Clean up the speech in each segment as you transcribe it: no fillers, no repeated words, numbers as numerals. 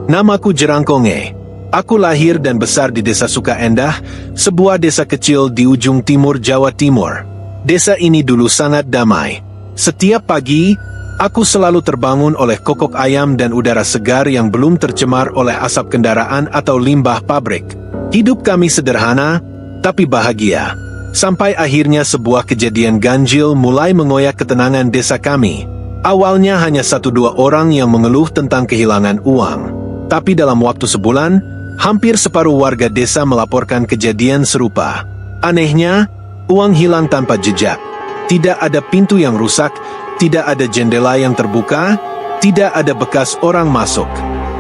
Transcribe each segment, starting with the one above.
Namaku Jerangkonge. Aku lahir dan besar di Desa Sukaendah, sebuah desa kecil di ujung timur Jawa Timur. Desa ini dulu sangat damai. Setiap pagi, aku selalu terbangun oleh kokok ayam dan udara segar yang belum tercemar oleh asap kendaraan atau limbah pabrik. Hidup kami sederhana, tapi bahagia. Sampai akhirnya sebuah kejadian ganjil mulai mengoyak ketenangan desa kami. Awalnya hanya 1-2 orang yang mengeluh tentang kehilangan uang. Tapi dalam waktu sebulan, hampir separuh warga desa melaporkan kejadian serupa. Anehnya, uang hilang tanpa jejak. Tidak ada pintu yang rusak, tidak ada jendela yang terbuka, tidak ada bekas orang masuk.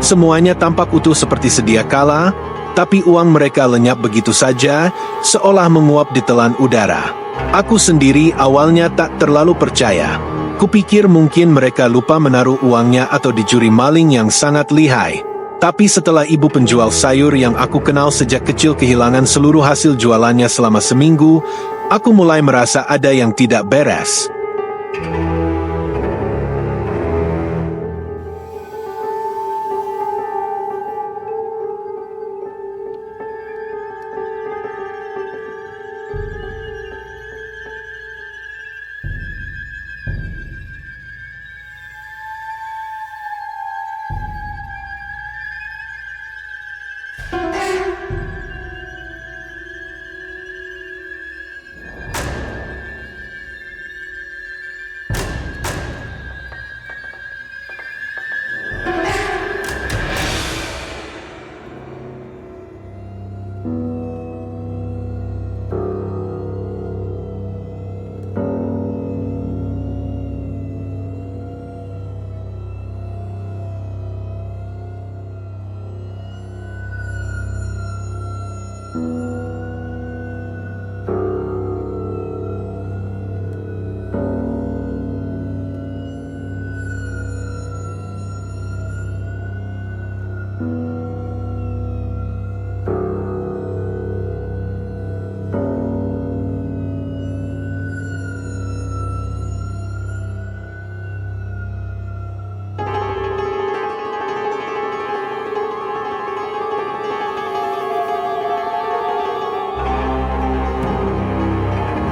Semuanya tampak utuh seperti sedia kala, tapi uang mereka lenyap begitu saja, seolah menguap di telan udara. Aku sendiri awalnya tak terlalu percaya. Kupikir mungkin mereka lupa menaruh uangnya atau dicuri maling yang sangat lihai. Tapi setelah ibu penjual sayur yang aku kenal sejak kecil kehilangan seluruh hasil jualannya selama seminggu, aku mulai merasa ada yang tidak beres.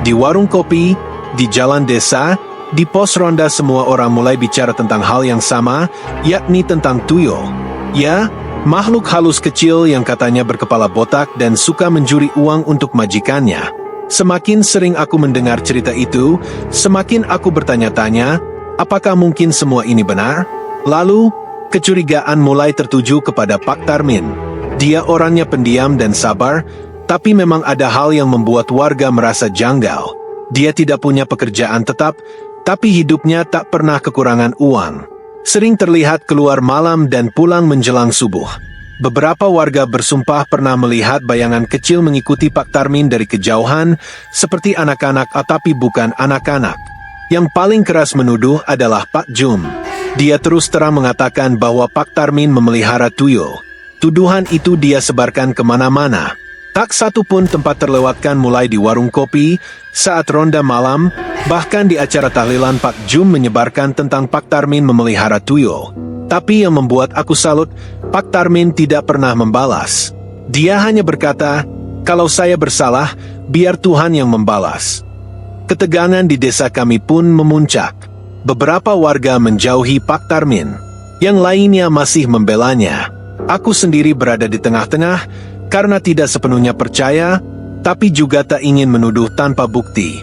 Di warung kopi, di jalan desa, di pos ronda semua orang mulai bicara tentang hal yang sama, yakni tentang tuyul. Ya, makhluk halus kecil yang katanya berkepala botak dan suka mencuri uang untuk majikannya. Semakin sering aku mendengar cerita itu, semakin aku bertanya-tanya, apakah mungkin semua ini benar? Lalu, kecurigaan mulai tertuju kepada Pak Tarmin. Dia orangnya pendiam dan sabar, tapi memang ada hal yang membuat warga merasa janggal. Dia tidak punya pekerjaan tetap, tapi hidupnya tak pernah kekurangan uang. Sering terlihat keluar malam dan pulang menjelang subuh. Beberapa warga bersumpah pernah melihat bayangan kecil mengikuti Pak Tarmin dari kejauhan, seperti anak-anak tapi bukan anak-anak. Yang paling keras menuduh adalah Pak Jum. Dia terus terang mengatakan bahwa Pak Tarmin memelihara tuyul. Tuduhan itu dia sebarkan kemana-mana. Tak satu pun tempat terlewatkan mulai di warung kopi, saat ronda malam, bahkan di acara tahlilan Pak Jum menyebarkan tentang Pak Tarmin memelihara tuyul. Tapi yang membuat aku salut, Pak Tarmin tidak pernah membalas. Dia hanya berkata, kalau saya bersalah, biar Tuhan yang membalas. Ketegangan di desa kami pun memuncak. Beberapa warga menjauhi Pak Tarmin. Yang lainnya masih membelanya. Aku sendiri berada di tengah-tengah, karena tidak sepenuhnya percaya, tapi juga tak ingin menuduh tanpa bukti.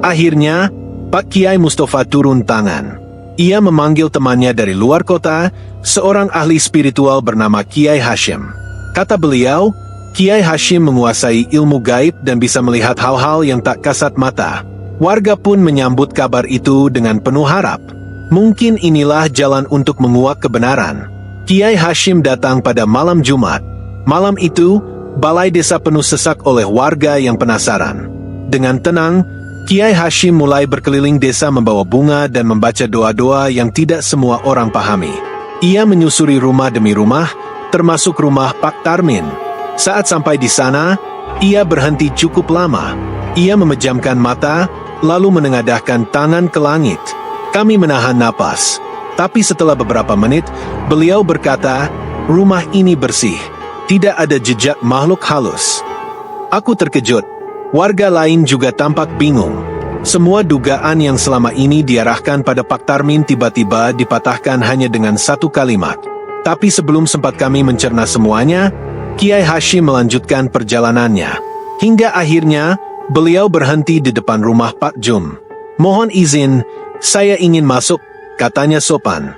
Akhirnya, Pak Kiai Mustafa turun tangan. Ia memanggil temannya dari luar kota, seorang ahli spiritual bernama Kiai Hashim. Kata beliau, Kiai Hashim menguasai ilmu gaib dan bisa melihat hal-hal yang tak kasat mata. Warga pun menyambut kabar itu dengan penuh harap. Mungkin inilah jalan untuk menguak kebenaran. Kiai Hashim datang pada malam Jumat. Malam itu, balai desa penuh sesak oleh warga yang penasaran. Dengan tenang, Kiai Hashim mulai berkeliling desa membawa bunga dan membaca doa-doa yang tidak semua orang pahami. Ia menyusuri rumah demi rumah, termasuk rumah Pak Tarmin. Saat sampai di sana, ia berhenti cukup lama. Ia memejamkan mata, lalu menengadahkan tangan ke langit. Kami menahan napas. Tapi setelah beberapa menit, beliau berkata, "Rumah ini bersih. Tidak ada jejak makhluk halus." Aku terkejut. Warga lain juga tampak bingung. Semua dugaan yang selama ini diarahkan pada Pak Tarmin tiba-tiba dipatahkan hanya dengan satu kalimat. Tapi sebelum sempat kami mencerna semuanya, Kiai Hashim melanjutkan perjalanannya. Hingga akhirnya, beliau berhenti di depan rumah Pak Jum. "Mohon izin, saya ingin masuk," katanya sopan.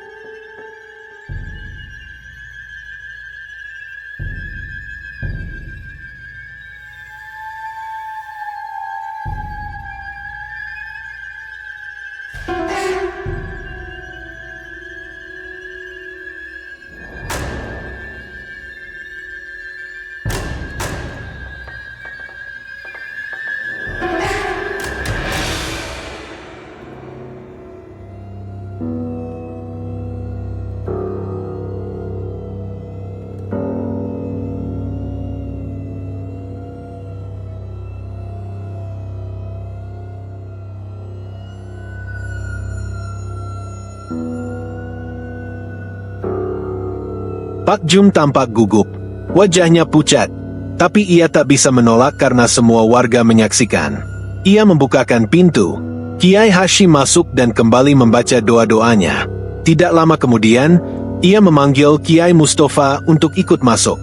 Pak Jum tampak gugup. Wajahnya pucat, tapi ia tak bisa menolak karena semua warga menyaksikan. Ia membukakan pintu. Kiai Hashim masuk dan kembali membaca doa-doanya. Tidak lama kemudian, ia memanggil Kiai Mustafa untuk ikut masuk.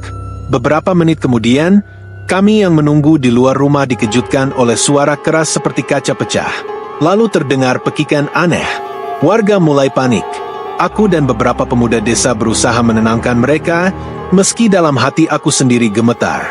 Beberapa menit kemudian, kami yang menunggu di luar rumah dikejutkan oleh suara keras seperti kaca pecah. Lalu terdengar pekikan aneh. Warga mulai panik. Aku dan beberapa pemuda desa berusaha menenangkan mereka, meski dalam hati aku sendiri gemetar.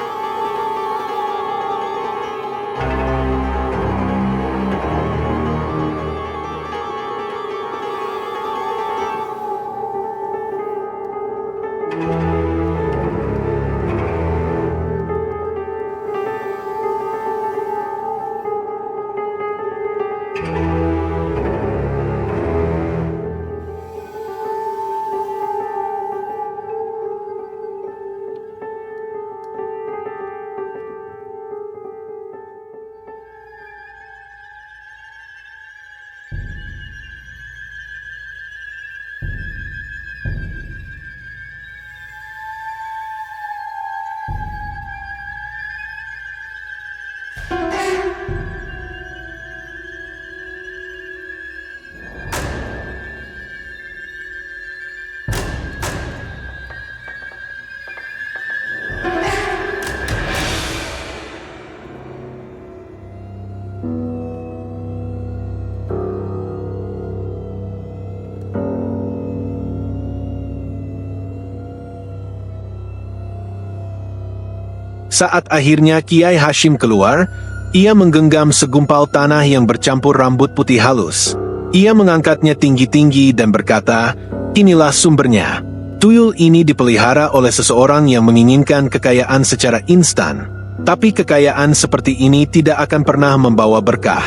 Saat akhirnya Kiai Hashim keluar, ia menggenggam segumpal tanah yang bercampur rambut putih halus. Ia mengangkatnya tinggi-tinggi dan berkata, "Inilah sumbernya. Tuyul ini dipelihara oleh seseorang yang menginginkan kekayaan secara instan. Tapi kekayaan seperti ini tidak akan pernah membawa berkah."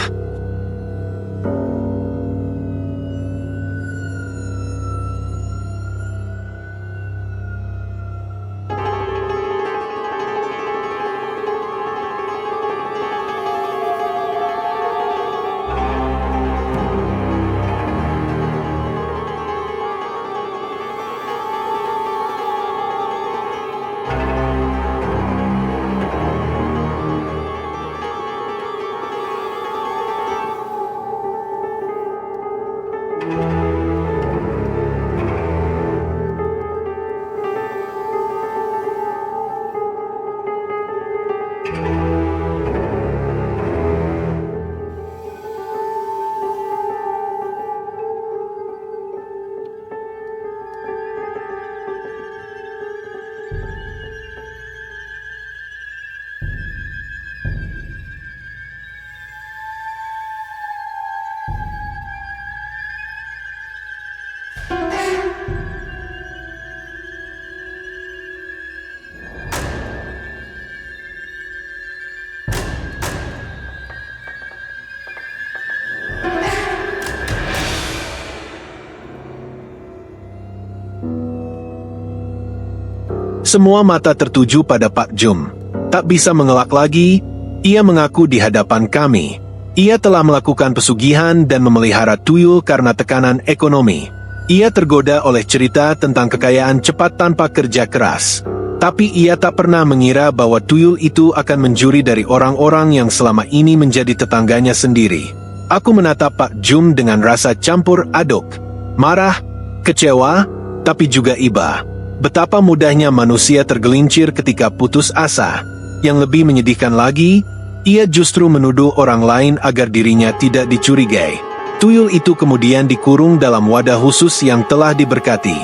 Semua mata tertuju pada Pak Jum. Tak bisa mengelak lagi, ia mengaku di hadapan kami. Ia telah melakukan pesugihan dan memelihara tuyul karena tekanan ekonomi. Ia tergoda oleh cerita tentang kekayaan cepat tanpa kerja keras. Tapi ia tak pernah mengira bahwa tuyul itu akan mencuri dari orang-orang yang selama ini menjadi tetangganya sendiri. Aku menatap Pak Jum dengan rasa campur aduk. Marah, kecewa, tapi juga iba. Betapa mudahnya manusia tergelincir ketika putus asa. Yang lebih menyedihkan lagi, ia justru menuduh orang lain agar dirinya tidak dicurigai. Tuyul itu kemudian dikurung dalam wadah khusus yang telah diberkati.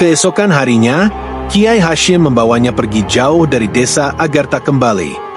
Keesokan harinya, Kiai Hashim membawanya pergi jauh dari desa agar tak kembali.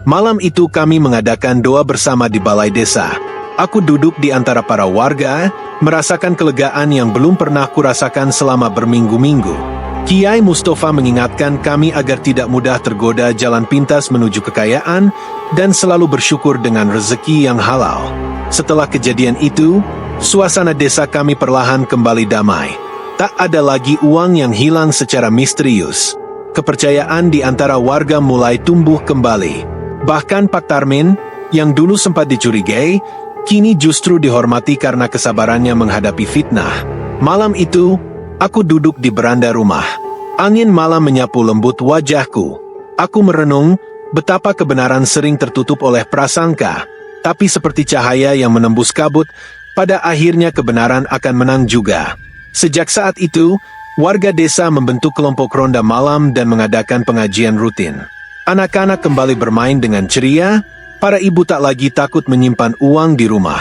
Malam itu kami mengadakan doa bersama di balai desa. Aku duduk di antara para warga, merasakan kelegaan yang belum pernah kurasakan selama berminggu-minggu. Kiai Mustafa mengingatkan kami agar tidak mudah tergoda jalan pintas menuju kekayaan dan selalu bersyukur dengan rezeki yang halal. Setelah kejadian itu, suasana desa kami perlahan kembali damai. Tak ada lagi uang yang hilang secara misterius. Kepercayaan di antara warga mulai tumbuh kembali. Bahkan Pak Tarmin, yang dulu sempat dicurigai, kini justru dihormati karena kesabarannya menghadapi fitnah. Malam itu, aku duduk di beranda rumah. Angin malam menyapu lembut wajahku. Aku merenung betapa kebenaran sering tertutup oleh prasangka, tapi seperti cahaya yang menembus kabut, pada akhirnya kebenaran akan menang juga. Sejak saat itu, warga desa membentuk kelompok ronda malam dan mengadakan pengajian rutin. Anak-anak kembali bermain dengan ceria, para ibu tak lagi takut menyimpan uang di rumah.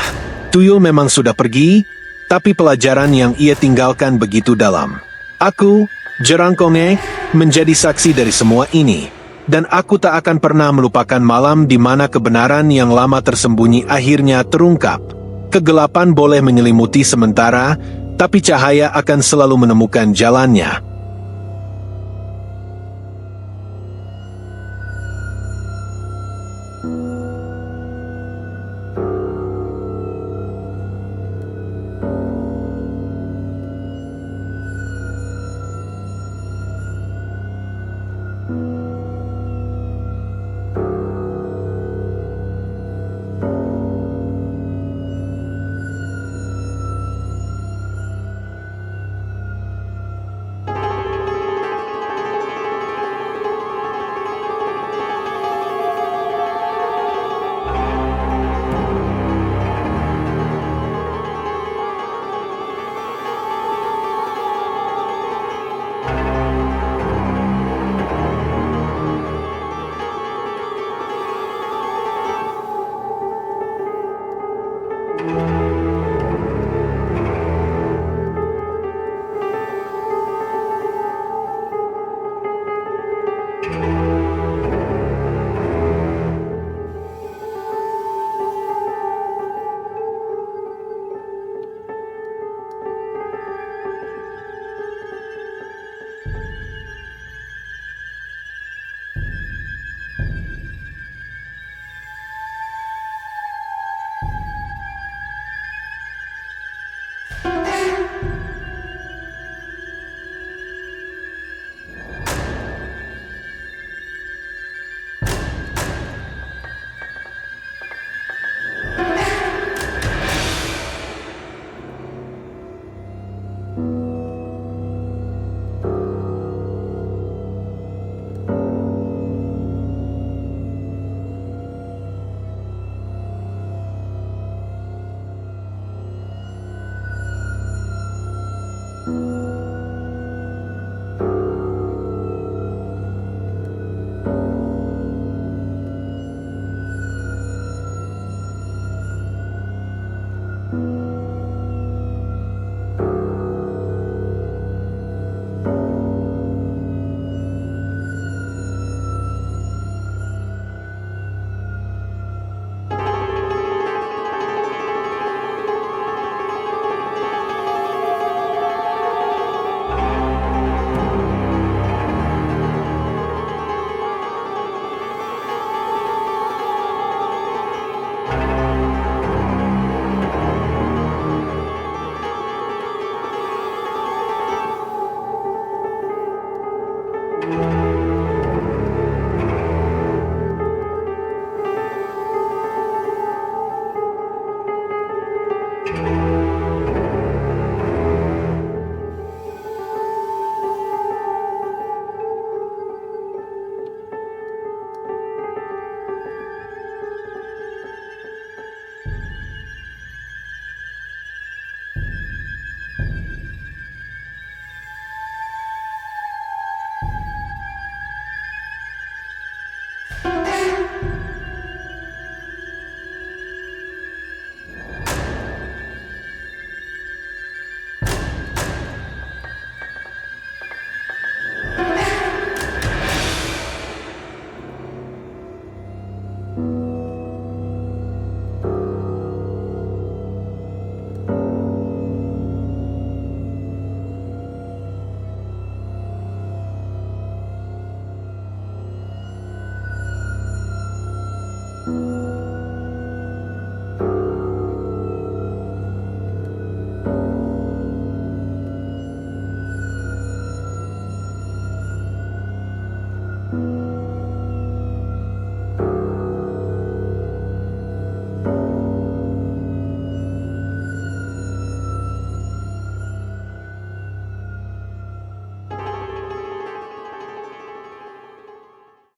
Tuyul memang sudah pergi, tapi pelajaran yang ia tinggalkan begitu dalam. Aku, Jerangkonge, menjadi saksi dari semua ini, dan aku tak akan pernah melupakan malam di mana kebenaran yang lama tersembunyi akhirnya terungkap. Kegelapan boleh menyelimuti sementara, tapi cahaya akan selalu menemukan jalannya.